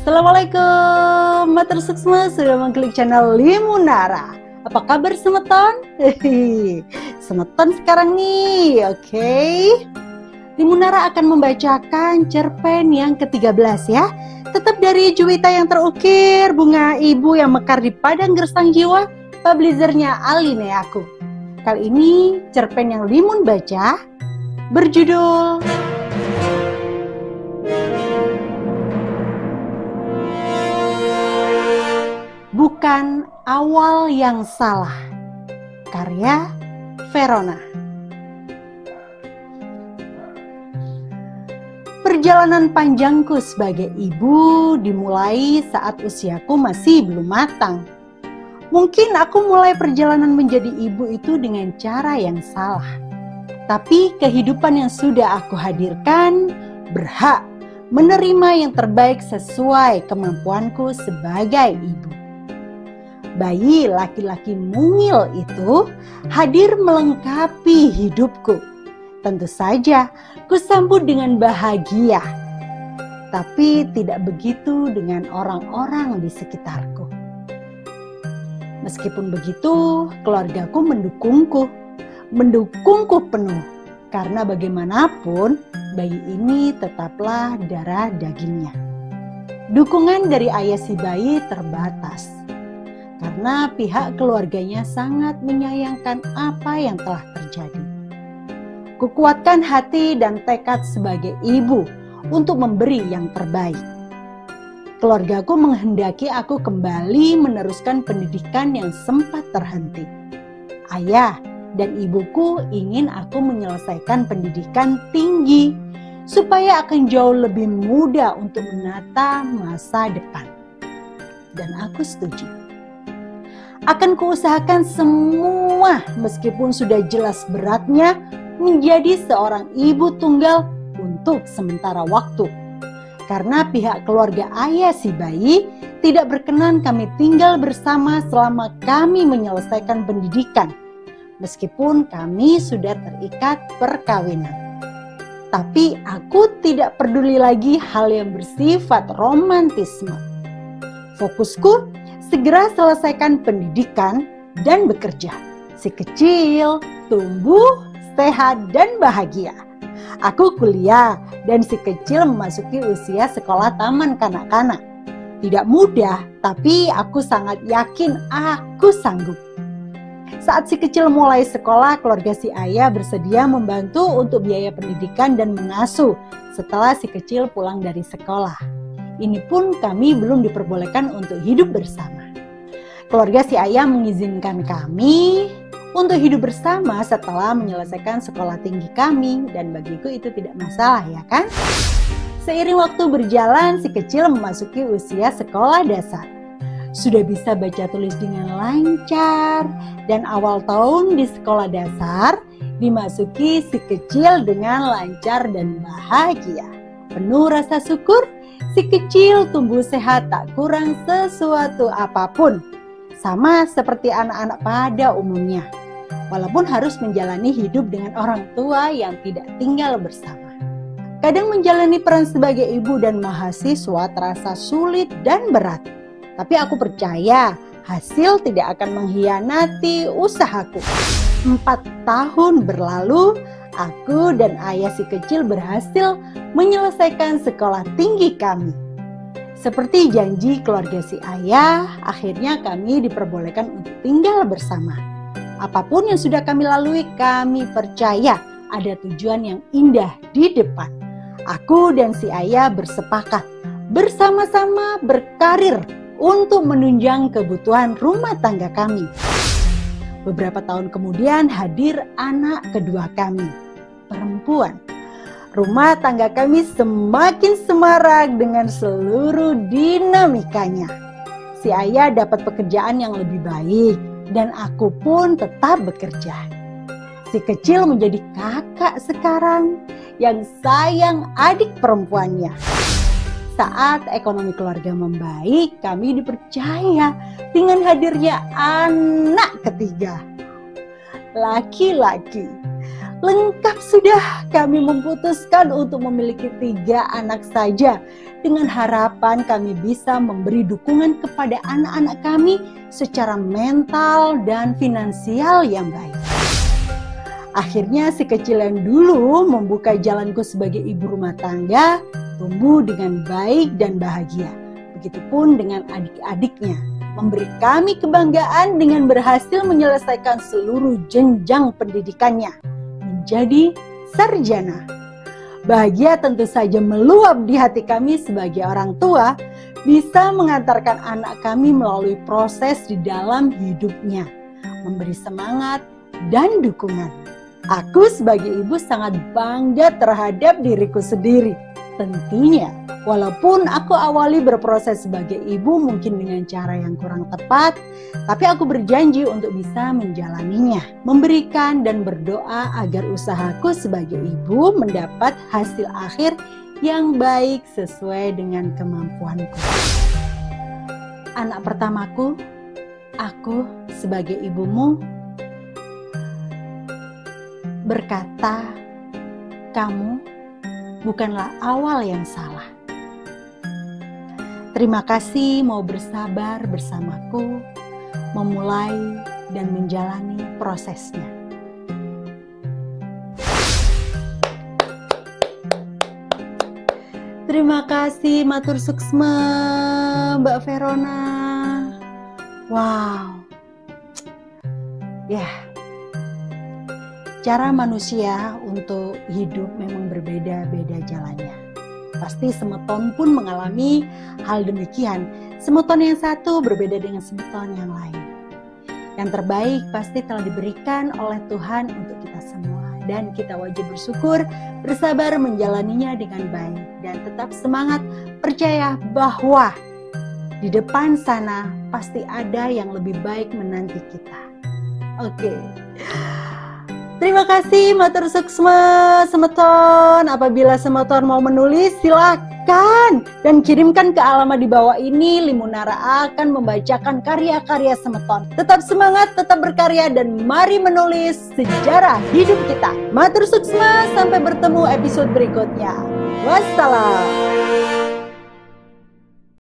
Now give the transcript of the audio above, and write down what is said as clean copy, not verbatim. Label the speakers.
Speaker 1: Assalamualaikum, Matur Suksma sudah mengklik channel Limunara. Apa kabar semeton? Semeton sekarang nih, oke? Limunara akan membacakan cerpen yang ke-13 ya. Tetap dari Juwita yang terukir, bunga ibu yang mekar di padang gersang jiwa, publishernya Aline aku. Kali ini cerpen yang Limun baca berjudul Bukan Awal yang Salah, karya Verona. Perjalanan panjangku sebagai ibu dimulai saat usiaku masih belum matang. Mungkin aku mulai perjalanan menjadi ibu itu dengan cara yang salah. Tapi kehidupan yang sudah aku hadirkan berhak menerima yang terbaik sesuai kemampuanku sebagai ibu. Bayi laki-laki mungil itu hadir melengkapi hidupku. Tentu saja kusambut dengan bahagia. Tapi tidak begitu dengan orang-orang di sekitarku. Meskipun begitu, keluargaku mendukungku penuh. Karena bagaimanapun, bayi ini tetaplah darah dagingnya. Dukungan dari ayah si bayi terbatas. Karena pihak keluarganya sangat menyayangkan apa yang telah terjadi. Kukuatkan hati dan tekad sebagai ibu untuk memberi yang terbaik. Keluargaku menghendaki aku kembali meneruskan pendidikan yang sempat terhenti. Ayah dan ibuku ingin aku menyelesaikan pendidikan tinggi supaya akan jauh lebih mudah untuk menata masa depan. Dan aku setuju. Akan kuusahakan semua meskipun sudah jelas beratnya menjadi seorang ibu tunggal untuk sementara waktu. Karena pihak keluarga ayah si bayi tidak berkenan kami tinggal bersama selama kami menyelesaikan pendidikan. Meskipun kami sudah terikat perkawinan. Tapi aku tidak peduli lagi hal yang bersifat romantisme. Fokusku segera selesaikan pendidikan dan bekerja. Si kecil tumbuh, sehat dan bahagia. Aku kuliah dan si kecil memasuki usia sekolah taman kanak-kanak. Tidak mudah, tapi aku sangat yakin aku sanggup. Saat si kecil mulai sekolah, keluarga si ayah bersedia membantu untuk biaya pendidikan dan mengasuh setelah si kecil pulang dari sekolah. Ini pun kami belum diperbolehkan untuk hidup bersama. Keluarga si ayah mengizinkan kami untuk hidup bersama setelah menyelesaikan sekolah tinggi kami. Dan bagiku itu tidak masalah ya kan? Seiring waktu berjalan, si kecil memasuki usia sekolah dasar. Sudah bisa baca tulis dengan lancar. Dan awal tahun di sekolah dasar dimasuki si kecil dengan lancar dan bahagia. Penuh rasa syukur, si kecil tumbuh sehat tak kurang sesuatu apapun. Sama seperti anak-anak pada umumnya. Walaupun harus menjalani hidup dengan orang tua yang tidak tinggal bersama. Kadang menjalani peran sebagai ibu dan mahasiswa terasa sulit dan berat. Tapi aku percaya hasil tidak akan mengkhianati usahaku. 4 tahun berlalu, aku dan ayah si kecil berhasil menyelesaikan sekolah tinggi kami. Seperti janji keluarga si ayah, akhirnya kami diperbolehkan untuk tinggal bersama. Apapun yang sudah kami lalui, kami percaya ada tujuan yang indah di depan. Aku dan si ayah bersepakat bersama-sama berkarir untuk menunjang kebutuhan rumah tangga kami. Beberapa tahun kemudian hadir anak kedua kami, perempuan. Rumah tangga kami semakin semarak dengan seluruh dinamikanya. Si ayah dapat pekerjaan yang lebih baik dan aku pun tetap bekerja. Si kecil menjadi kakak sekarang yang sayang adik perempuannya. Saat ekonomi keluarga membaik, kami dipercaya dengan hadirnya anak ketiga. Laki-laki. Lengkap sudah, kami memutuskan untuk memiliki 3 anak saja. Dengan harapan kami bisa memberi dukungan kepada anak-anak kami secara mental dan finansial yang baik. Akhirnya si kecil yang dulu membuka jalanku sebagai ibu rumah tangga tumbuh dengan baik dan bahagia. Begitupun dengan adik-adiknya, memberi kami kebanggaan dengan berhasil menyelesaikan seluruh jenjang pendidikannya menjadi sarjana. Bahagia tentu saja meluap di hati kami sebagai orang tua bisa mengantarkan anak kami melalui proses di dalam hidupnya, memberi semangat dan dukungan. Aku sebagai ibu sangat bangga terhadap diriku sendiri. Tentunya, walaupun aku awali berproses sebagai ibu mungkin dengan cara yang kurang tepat, tapi aku berjanji untuk bisa menjalaninya, memberikan dan berdoa agar usahaku sebagai ibu mendapat hasil akhir yang baik sesuai dengan kemampuanku. Anak pertamaku, aku sebagai ibumu berkata, kamu bukanlah awal yang salah. Terima kasih mau bersabar bersamaku, memulai dan menjalani prosesnya. Terima kasih matur suksma Mbak Verona. Wow. Ya. Cara manusia untuk hidup memang berbeda-beda jalannya. Pasti semeton pun mengalami hal demikian. Semeton yang satu berbeda dengan semeton yang lain. Yang terbaik pasti telah diberikan oleh Tuhan untuk kita semua. Dan kita wajib bersyukur, bersabar menjalaninya dengan baik. Dan tetap semangat, percaya bahwa di depan sana pasti ada yang lebih baik menanti kita. Oke. Terima kasih matur suksma semeton. Apabila semeton mau menulis silakan dan kirimkan ke alamat di bawah ini. Limunara akan membacakan karya-karya semeton. Tetap semangat, tetap berkarya dan mari menulis sejarah hidup kita. Matur suksma, sampai bertemu episode berikutnya. Wassalam.